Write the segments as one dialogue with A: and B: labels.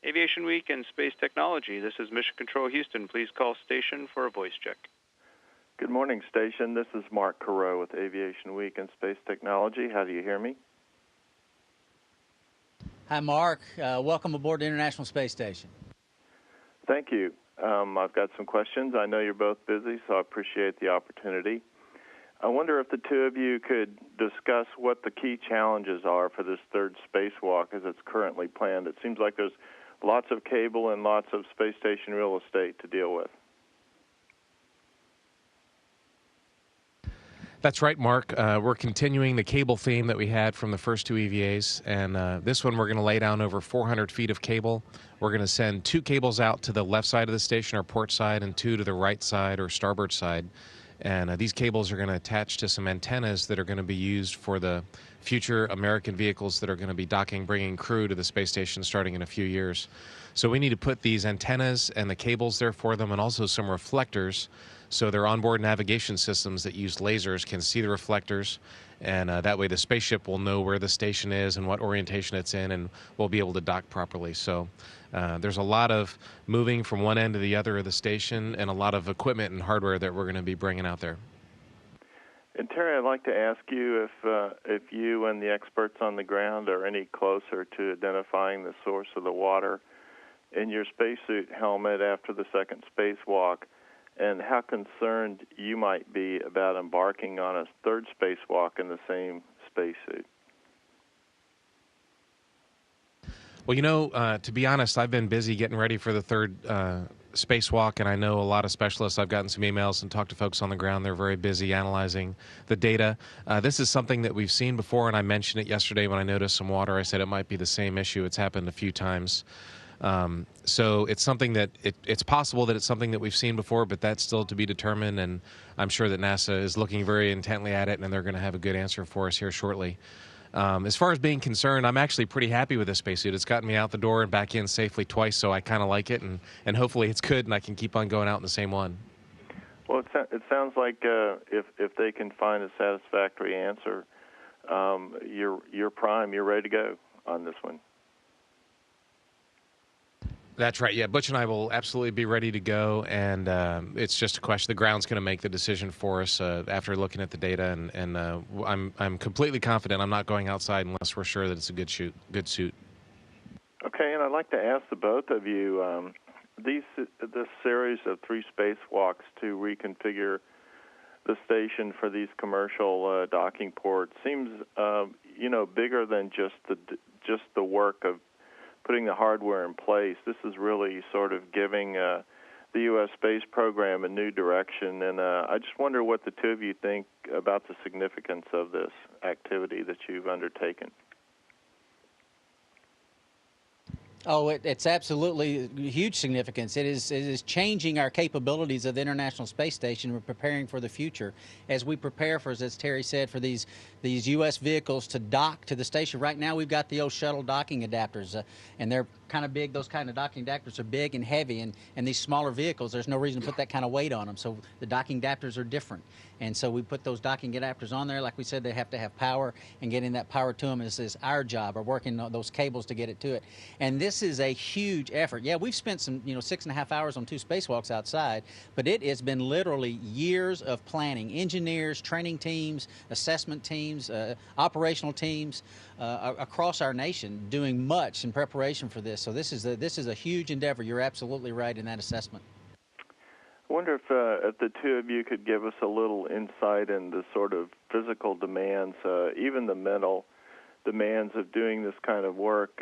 A: Aviation Week and Space Technology. This is Mission Control Houston. Please call station for a voice check.
B: Good morning, station. This is Mark Carreau with Aviation Week and Space Technology. How do you hear me?
C: Hi, Mark. Welcome aboard the International Space Station.
B: Thank you. I've got some questions. I know you're both busy, so I appreciate the opportunity. I wonder if the two of you could discuss what the key challenges are for this third spacewalk as it's currently planned. It seems like there's lots of cable and lots of space station real estate to deal with.
D: That's right, Mark. We're continuing the cable theme that we had from the first two EVAs, and this one we're going to lay down over 400 feet of cable. We're going to send 2 cables out to the left side of the station, or port side, and 2 to the right side or starboard side. And these cables are going to attach to some antennas that are going to be used for the future American vehicles that are going to be docking, bringing crew to the space station starting in a few years. So we need to put these antennas and the cables there for them, and also some reflectors, so their onboard navigation systems that use lasers can see the reflectors, and that way the spaceship will know where the station is and what orientation it's in, and we'll be able to dock properly. So there's a lot of moving from one end to the other of the station, and a lot of equipment and hardware that we're going to be bringing out there.
B: And Terry, I'd like to ask you if you and the experts on the ground are any closer to identifying the source of the water in your spacesuit helmet after the second spacewalk, and how concerned you might be about embarking on a third spacewalk in the same spacesuit.
D: Well, you know, to be honest, I've been busy getting ready for the third spacewalk, and I know a lot of specialists. I've gotten some emails and talked to folks on the ground. They're very busy analyzing the data. This is something that we've seen before, and I mentioned it yesterday when I noticed some water. I said it might be the same issue. It's happened a few times. So it's something that it's possible that it's something that we've seen before, but that's still to be determined, and I'm sure that NASA is looking very intently at it, and they're going to have a good answer for us here shortly. As far as being concerned, I'm actually pretty happy with this spacesuit. It's gotten me out the door and back in safely twice, so I kind of like it, and hopefully it's good, and I can keep on going out in the same one.
B: Well, it sounds like if they can find a satisfactory answer, you're prime, you're ready to go on this one.
D: That's right. Yeah, Butch and I will absolutely be ready to go, and it's just a question. The ground's going to make the decision for us after looking at the data, and I'm completely confident I'm not going outside unless we're sure that it's a good suit.
B: Okay, and I'd like to ask the both of you, this series of 3 spacewalks to reconfigure the station for these commercial docking ports seems, bigger than just the work of putting the hardware in place. This is really sort of giving the U.S. space program a new direction, and I just wonder what the two of you think about the significance of this activity that you've undertaken.
C: Oh, it's absolutely huge significance. It is changing our capabilities of the International Space Station. We're preparing for the future as we prepare for, as Terry said, for these U.S. vehicles to dock to the station. Right now, we've got the old shuttle docking adapters, and they're kind of big. Those kind of docking adapters are big and heavy, and these smaller vehicles, there's no reason to put that kind of weight on them. So the docking adapters are different. And so we put those docking adapters on there. Like we said, they have to have power, and getting that power to them is our job, or working those cables to get it to it. And this is a huge effort. Yeah, we've spent some, 6.5 hours on 2 spacewalks outside, but it has been literally years of planning. Engineers, training teams, assessment teams, operational teams across our nation doing much in preparation for this. So this is a huge endeavor. You're absolutely right in that assessment.
B: I wonder if the two of you could give us a little insight into sort of physical demands, even the mental demands of doing this kind of work.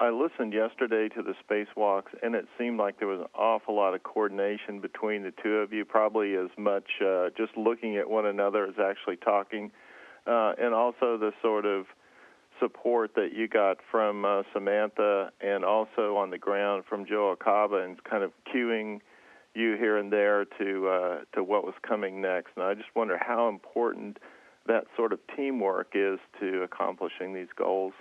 B: I listened yesterday to the spacewalks, and it seemed like there was an awful lot of coordination between the two of you, probably as much just looking at one another as actually talking, and also the sort of support that you got from Samantha, and also on the ground from Joe Acaba, and kind of cueing you here and there to what was coming next. And I just wonder how important that sort of teamwork is to accomplishing these goals.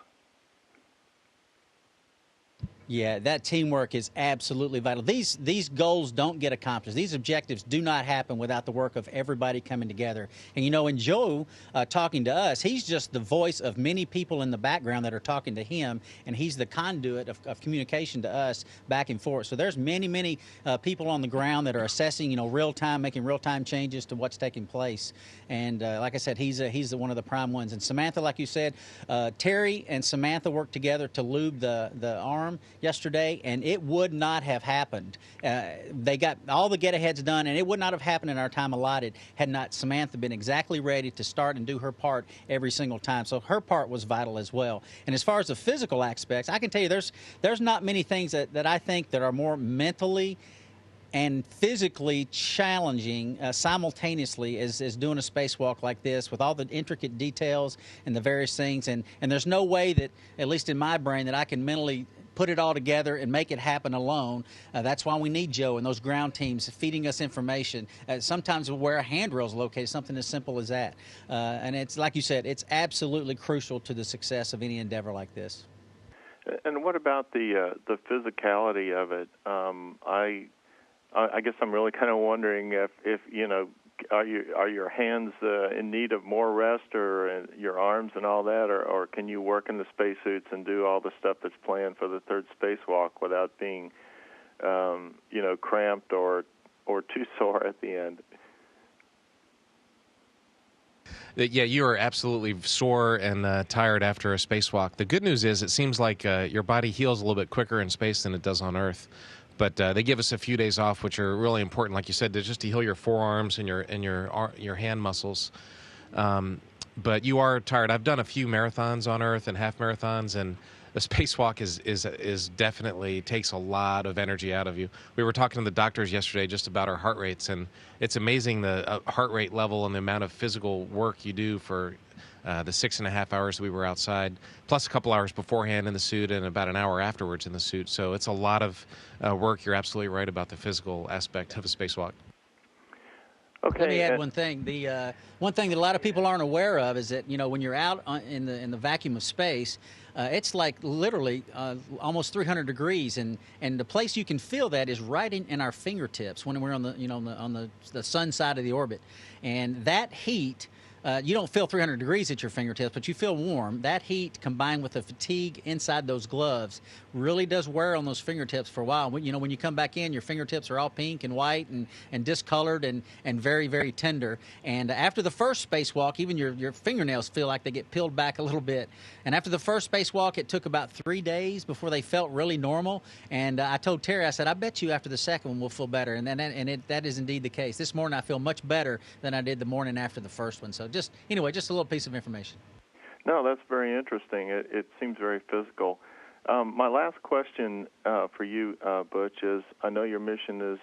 C: Yeah, that teamwork is absolutely vital. These goals don't get accomplished. These objectives do not happen without the work of everybody coming together. And, and Joe talking to us, he's just the voice of many people in the background that are talking to him, and he's the conduit of communication to us back and forth. So there's many people on the ground that are assessing, real time, making real time changes to what's taking place. And like I said, he's one of the prime ones. And Samantha, like you said, Terry and Samantha worked together to lube the arm yesterday, and it would not have happened. They got all the get-aheads done, and it would not have happened in our time allotted had not Samantha been exactly ready to start and do her part every single time. So her part was vital as well. And as far as the physical aspects, I can tell you there's not many things that I think that are more mentally and physically challenging simultaneously as doing a spacewalk like this with all the intricate details and the various things. And there's no way that, at least in my brain, that I can mentally put it all together and make it happen alone. That's why we need Joe and those ground teams feeding us information. Sometimes where a handrail is located, something as simple as that. And it's like you said, it's absolutely crucial to the success of any endeavor like this.
B: And what about the physicality of it? I guess I'm really kind of wondering if are your hands in need of more rest, or your arms and all that, or can you work in the spacesuits and do all the stuff that's planned for the third spacewalk without being cramped or too sore at the end?
D: Yeah, you are absolutely sore and tired after a spacewalk. The good news is it seems like your body heals a little bit quicker in space than it does on Earth. But they give us a few days off, which are really important, like you said, just to heal your forearms and your hand muscles. But you are tired. I've done a few marathons on Earth and half marathons, and a spacewalk is definitely takes a lot of energy out of you. We were talking to the doctors yesterday just about our heart rates, and it's amazing the heart rate level and the amount of physical work you do for the 6.5 hours we were outside, plus a couple hours beforehand in the suit and about an hour afterwards in the suit. So it's a lot of work. You're absolutely right about the physical aspect of a spacewalk.
B: Okay.
C: Let me add one thing. The one thing that a lot of people aren't aware of is that when you're out in the vacuum of space, it's like literally almost 300 degrees, and the place you can feel that is right in our fingertips when we're on the sun side of the orbit, and that heat. You don't feel 300 degrees at your fingertips, but you feel warm. That heat combined with the fatigue inside those gloves really does wear on those fingertips for a while. When you come back in, your fingertips are all pink and white and discolored and very, very tender. And after the first spacewalk, even your fingernails feel like they get peeled back a little bit. And after the first spacewalk, it took about 3 days before they felt really normal. And I told Terry, I said, I bet you after the second one we'll feel better. And that is indeed the case. This morning I feel much better than I did the morning after the first one. So just a little piece of information.
B: No, that's very interesting. It seems very physical. My last question for you, Butch, is I know your mission is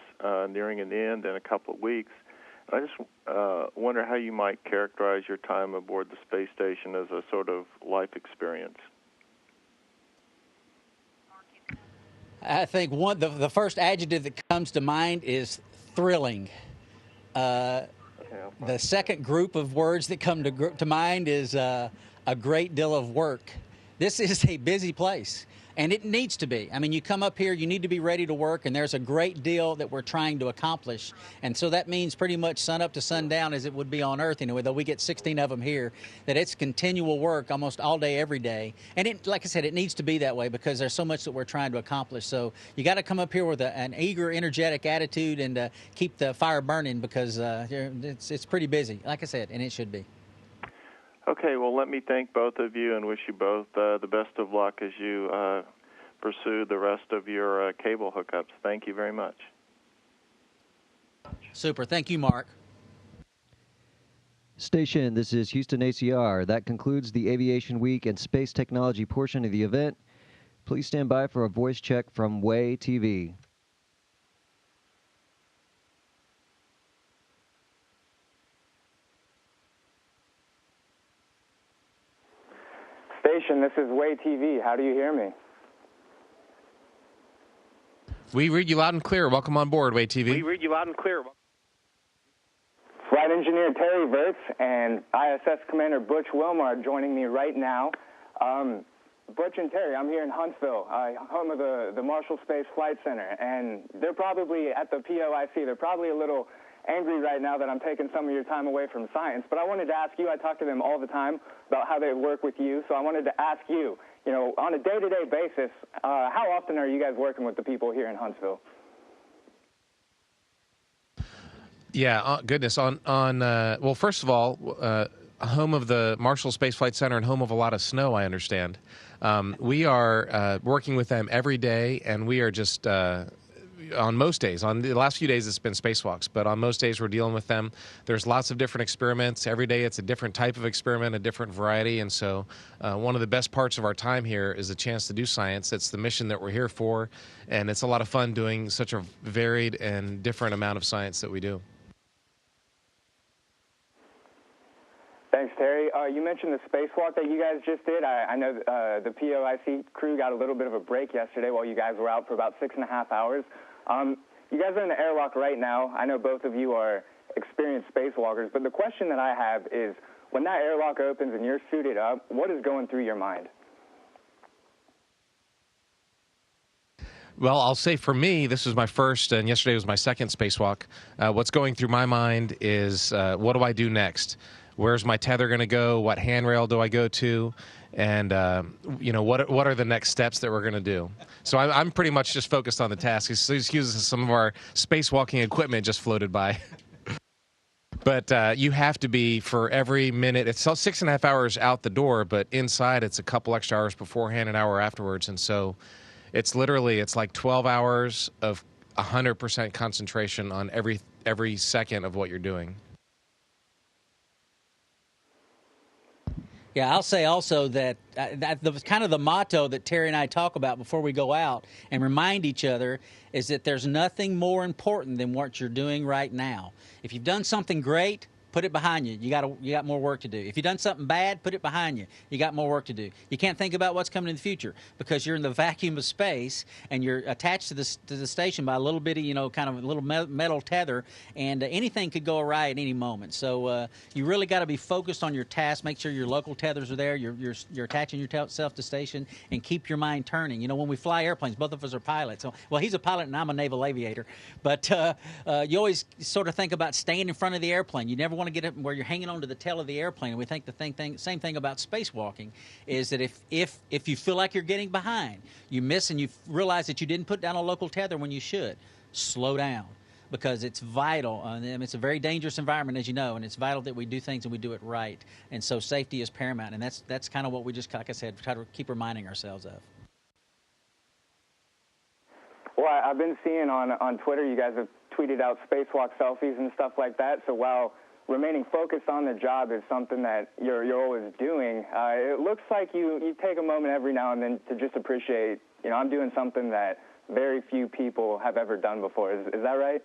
B: nearing an end in a couple of weeks. I just wonder how you might characterize your time aboard the space station as a sort of life experience.
C: I think the first adjective that comes to mind is thrilling. The second group of words that come to mind is a great deal of work. This is a busy place, and it needs to be. I mean, you come up here, you need to be ready to work, and there's a great deal that we're trying to accomplish. And so that means pretty much sun up to sundown as it would be on Earth anyway, though we get 16 of them here, that it's continual work almost all day, every day. And like I said, it needs to be that way because there's so much that we're trying to accomplish. So you got to come up here with an eager, energetic attitude and keep the fire burning because it's pretty busy, like I said, and it should be.
B: Okay, well, let me thank both of you and wish you both the best of luck as you pursue the rest of your cable hookups. Thank you very much.
C: Super. Thank you, Mark.
E: Station, this is Houston ACR. That concludes the Aviation Week and Space Technology portion of the event. Please stand by for a voice check from WAAY-TV.
F: Station, this is WAAY-TV. How do you hear me?
D: We read you loud and clear. Welcome on board, WAAY-TV.
A: We read you loud and clear.
F: Flight Engineer Terry Virts and ISS Commander Butch Wilmore are joining me right now. Butch and Terry, I'm here in Huntsville, home of the Marshall Space Flight Center, and they're probably at the POIC. They're probably a little angry right now that I'm taking some of your time away from science, but I wanted to ask you, I talk to them all the time about how they work with you, so I wanted to ask you, on a day-to-day basis, how often are you guys working with the people here in Huntsville?
D: Yeah, goodness. Well, first of all, home of the Marshall Space Flight Center and home of a lot of snow, I understand. We are working with them every day, and we are just on most days. On the last few days, it's been spacewalks, but on most days, we're dealing with them. There's lots of different experiments. Every day, it's a different type of experiment, a different variety, and so one of the best parts of our time here is a chance to do science. It's the mission that we're here for, and it's a lot of fun doing such a varied and different amount of science that we do.
F: Thanks, Terry. You mentioned the spacewalk that you guys just did. I know the POIC crew got a little bit of a break yesterday while you guys were out for about 6.5 hours. You guys are in the airlock right now. I know both of you are experienced spacewalkers, but the question that I have is, when that airlock opens and you're suited up, what is going through your mind?
D: Well, I'll say for me, this was my first, and yesterday was my second spacewalk. What's going through my mind is, what do I do next? Where's my tether going to go? What handrail do I go to? And, what are the next steps that we're going to do? So I'm pretty much just focused on the task. Excuse us, some of our spacewalking equipment just floated by. But you have to be, for every minute, it's 6.5 hours out the door, but inside it's a couple extra hours beforehand, an hour afterwards. And so it's like 12 hours of 100% concentration on every second of what you're doing.
C: Yeah, I'll say also that kind of the motto that Terry and I talk about before we go out and remind each other is that there's nothing more important than what you're doing right now. If you've done something great, put it behind you. You got more work to do. If you've done something bad, put it behind you. You got more work to do. You can't think about what's coming in the future because you're in the vacuum of space and you're attached to the station by a little bitty, kind of a little metal tether, and anything could go awry at any moment. So you really got to be focused on your task. Make sure your local tethers are there. You're attaching yourself to station and keep your mind turning. When we fly airplanes, both of us are pilots. So, well, he's a pilot and I'm a naval aviator, but you always sort of think about staying in front of the airplane. You never want to get up where you're hanging on to the tail of the airplane. And we think the same thing about spacewalking is that if you feel like you're getting behind, you miss and you realize that you didn't put down a local tether when you should, slow down because it's vital. It's a very dangerous environment, as you know, and it's vital that we do things and we do it right. And so safety is paramount, and that's kind of what we just, like I said, try to keep reminding ourselves of.
F: Well, I've been seeing on Twitter, you guys have tweeted out spacewalk selfies and stuff like that. So while remaining focused on the job is something that you're always doing, it looks like you take a moment every now and then to just appreciate, I'm doing something that very few people have ever done before. Is that right?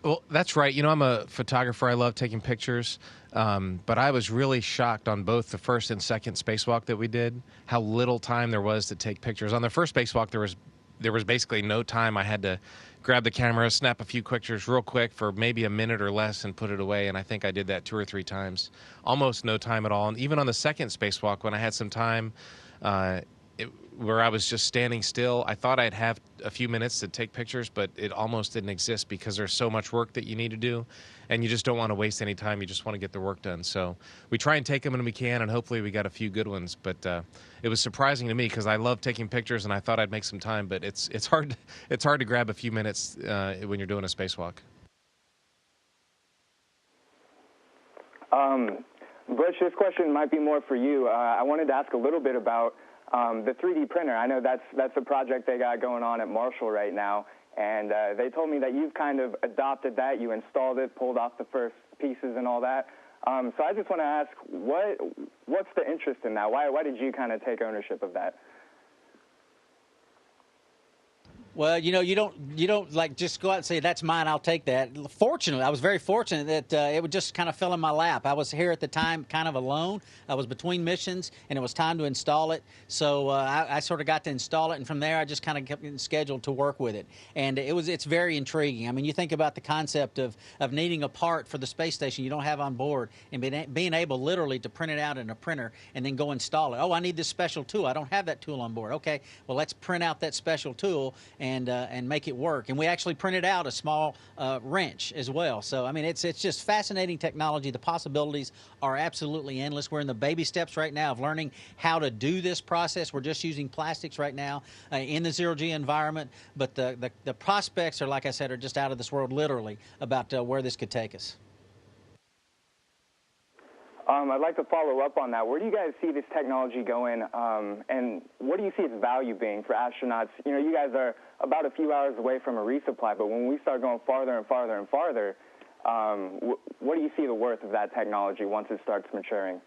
D: Well, that's right. I'm a photographer. I love taking pictures. But I was really shocked on both the first and second spacewalk that we did, how little time there was to take pictures. On the first spacewalk, there was basically no time. I had to grab the camera, snap a few pictures real quick for maybe a minute or less and put it away. And I think I did that 2 or 3 times. Almost no time at all. And even on the second spacewalk, when I had some time, where I was just standing still, I thought I'd have a few minutes to take pictures, but it almost didn't exist because there's so much work that you need to do, and you just don't want to waste any time. You just want to get the work done. So we try and take them when we can, and hopefully we got a few good ones. But it was surprising to me because I love taking pictures, and I thought I'd make some time, but it's hard to grab a few minutes when you're doing a spacewalk.
F: Butch, this question might be more for you. I wanted to ask a little bit about the 3D printer. I know that's a project they got going on at Marshall right now, and they told me that you've kind of adopted that. You installed it, pulled off the first pieces and all that. So I just want to ask, what's the interest in that? Why did you kind of take ownership of that?
C: Well, you don't like just go out and say that's mine. I'll take that. Fortunately, I was very fortunate that it would just kind of fell in my lap. I was here at the time, kind of alone. I was between missions, and it was time to install it. So I sort of got to install it, and from there, I just kind of kept getting scheduled to work with it. And it's very intriguing. I mean, you think about the concept of needing a part for the space station you don't have on board, and being able literally to print it out in a printer and then go install it. Oh, I need this special tool. I don't have that tool on board. Okay, well let's print out that special tool and make it work. And we actually printed out a small wrench as well. So I mean, it's just fascinating technology. The possibilities are absolutely endless. We're in the baby steps right now of learning how to do this process. We're just using plastics right now in the zero-G environment, but the prospects are, like I said, are just out of this world, literally, about where this could take us.
F: I'd like to follow up on that. Where do you guys see this technology going, and what do you see its value being for astronauts? You know, you guys are about a few hours away from a resupply, but when we start going farther and farther and farther, what do you see the worth of that technology once it starts maturing?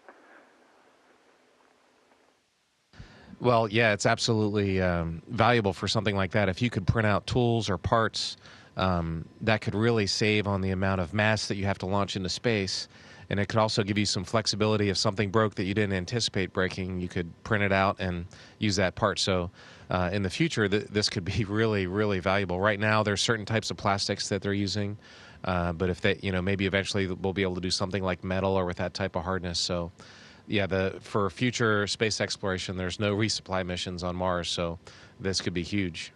D: Well, yeah, it's absolutely valuable for something like that. If you could print out tools or parts, that could really save on the amount of mass that you have to launch into space. And it could also give you some flexibility. If something broke that you didn't anticipate breaking, you could print it out and use that part. So in the future, this could be really, really valuable. Right now, there's certain types of plastics that they're using. But if they, maybe eventually we'll be able to do something like metal or with that type of hardness. So yeah, for future space exploration, there's no resupply missions on Mars. So this could be huge.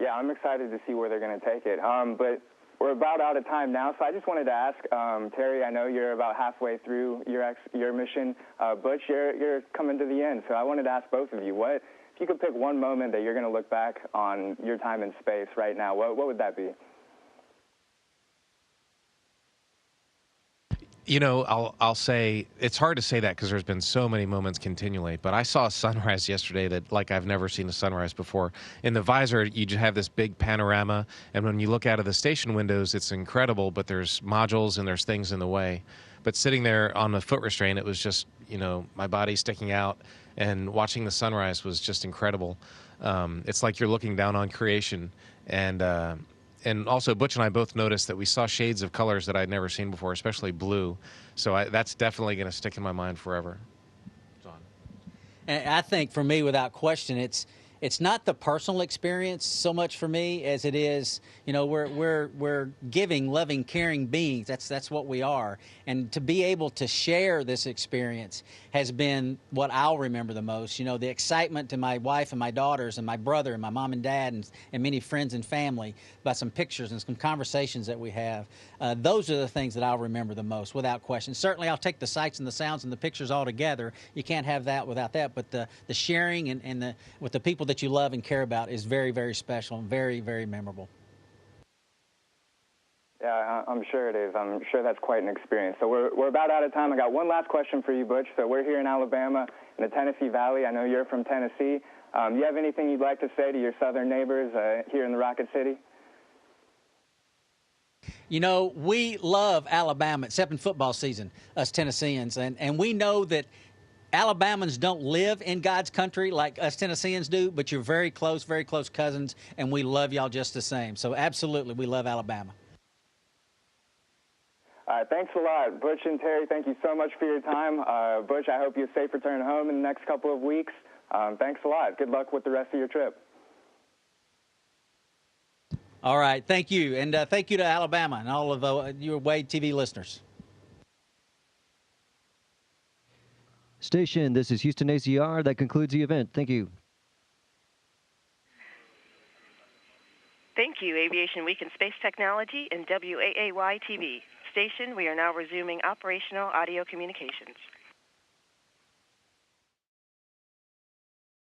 F: Yeah, I'm excited to see where they're going to take it. But we're about out of time now, so I just wanted to ask, Terry, I know you're about halfway through your mission. Butch, you're coming to the end, so I wanted to ask both of you, if you could pick one moment that you're going to look back on your time in space right now, what would that be?
D: I'll say it's hard to say that because there's been so many moments continually, but I saw a sunrise yesterday that like I've never seen a sunrise before. In the visor, you just have this big panorama, and when you look out of the station windows, it's incredible, but there's modules and there's things in the way. But sitting there on the foot restraint, it was just, my body sticking out, and watching the sunrise was just incredible. It's like you're looking down on creation, and also, Butch and I both noticed that we saw shades of colors that I'd never seen before, especially blue. So that's definitely going to stick in my mind forever.
C: And I think for me, without question, it's not the personal experience so much for me as it is, we're giving, loving, caring beings. That's what we are. And to be able to share this experience has been what I'll remember the most. The excitement to my wife and my daughters and my brother and my mom and dad and many friends and family about some pictures and some conversations that we have. Those are the things that I'll remember the most, without question. Certainly, I'll take the sights and the sounds and the pictures all together. You can't have that without that. But the sharing and with the people that you love and care about is very, very special and very, very memorable.
F: Yeah, I'm sure it is. I'm sure that's quite an experience. So we're about out of time. I got one last question for you, Butch. So we're here in Alabama, in the Tennessee Valley. I know you're from Tennessee. Do you have anything you'd like to say to your southern neighbors here in the Rocket City?
C: We love Alabama, except in football season, us Tennesseans. And we know that Alabamans don't live in God's country like us Tennesseans do, but you're very close cousins, and we love y'all just the same. So absolutely, we love Alabama.
F: All right, thanks a lot. Butch and Terry, thank you so much for your time. Butch, I hope you have a safe return home in the next couple of weeks. Thanks a lot. Good luck with the rest of your trip.
C: All right, thank you. And thank you to Alabama and all of your WAAY-TV listeners.
E: Station, this is Houston ACR. That concludes the event. Thank you.
G: Thank you, Aviation Week in Space Technology and WAAY-TV. Station, we are now resuming operational audio communications.